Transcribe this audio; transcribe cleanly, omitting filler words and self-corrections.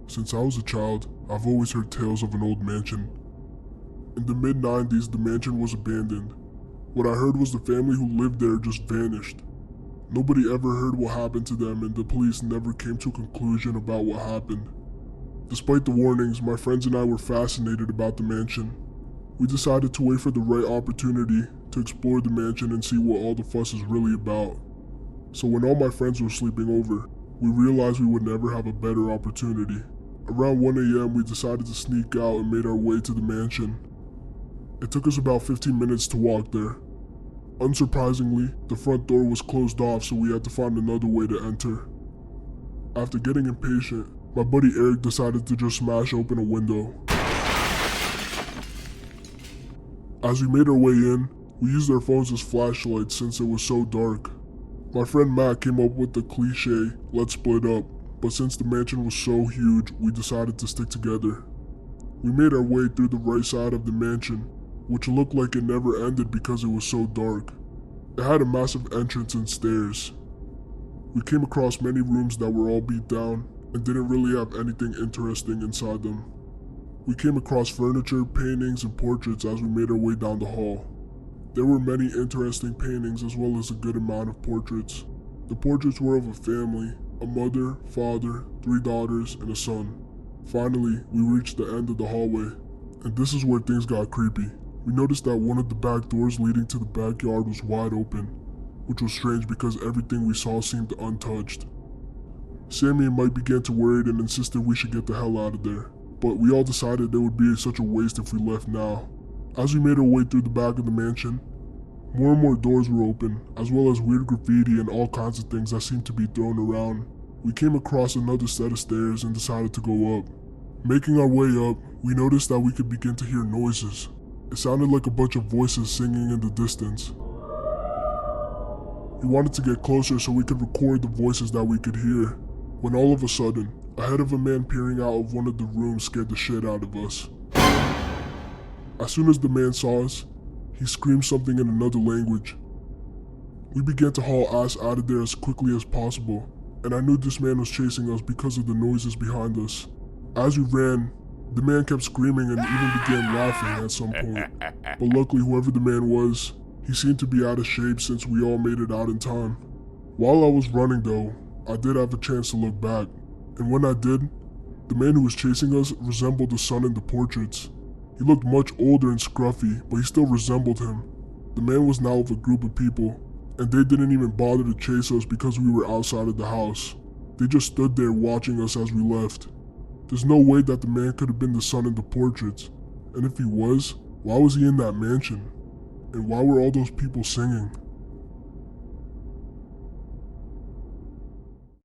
Since I was a child, I've always heard tales of an old mansion. In the mid-90s, the mansion was abandoned. What I heard was the family who lived there just vanished. Nobody ever heard what happened to them, and the police never came to a conclusion about what happened. Despite the warnings, my friends and I were fascinated about the mansion. We decided to wait for the right opportunity to explore the mansion and see what all the fuss is really about. So when all my friends were sleeping over, we realized we would never have a better opportunity. Around 1 a.m. we decided to sneak out and made our way to the mansion. It took us about 15 minutes to walk there. Unsurprisingly, the front door was closed off, so we had to find another way to enter. After getting impatient, my buddy Eric decided to just smash open a window. As we made our way in, we used our phones as flashlights since it was so dark. My friend Matt came up with the cliche, "let's split up," but since the mansion was so huge, we decided to stick together. We made our way through the right side of the mansion, which looked like it never ended because it was so dark. It had a massive entrance and stairs. We came across many rooms that were all beat down and didn't really have anything interesting inside them. We came across furniture, paintings, and portraits as we made our way down the hall. There were many interesting paintings as well as a good amount of portraits. The portraits were of a family, a mother, father, 3 daughters, and a son. Finally, we reached the end of the hallway, and this is where things got creepy. We noticed that one of the back doors leading to the backyard was wide open, which was strange because everything we saw seemed untouched. Sammy and Mike began to worry and insisted we should get the hell out of there, but we all decided it would be such a waste if we left now. As we made our way through the back of the mansion, more and more doors were open, as well as weird graffiti and all kinds of things that seemed to be thrown around. We came across another set of stairs and decided to go up. Making our way up, we noticed that we could begin to hear noises. It sounded like a bunch of voices singing in the distance. We wanted to get closer so we could record the voices that we could hear, when all of a sudden, a head of a man peering out of one of the rooms scared the shit out of us. As soon as the man saw us, he screamed something in another language. We began to haul ass out of there as quickly as possible, and I knew this man was chasing us because of the noises behind us. As we ran, the man kept screaming and even began laughing at some point, but luckily whoever the man was, he seemed to be out of shape since we all made it out in time. While I was running though, I did have a chance to look back, and when I did, the man who was chasing us resembled the son in the portraits. He looked much older and scruffy, but he still resembled him. The man was now with a group of people, and they didn't even bother to chase us because we were outside of the house. They just stood there watching us as we left. There's no way that the man could have been the son in the portraits, and if he was, why was he in that mansion? And why were all those people singing?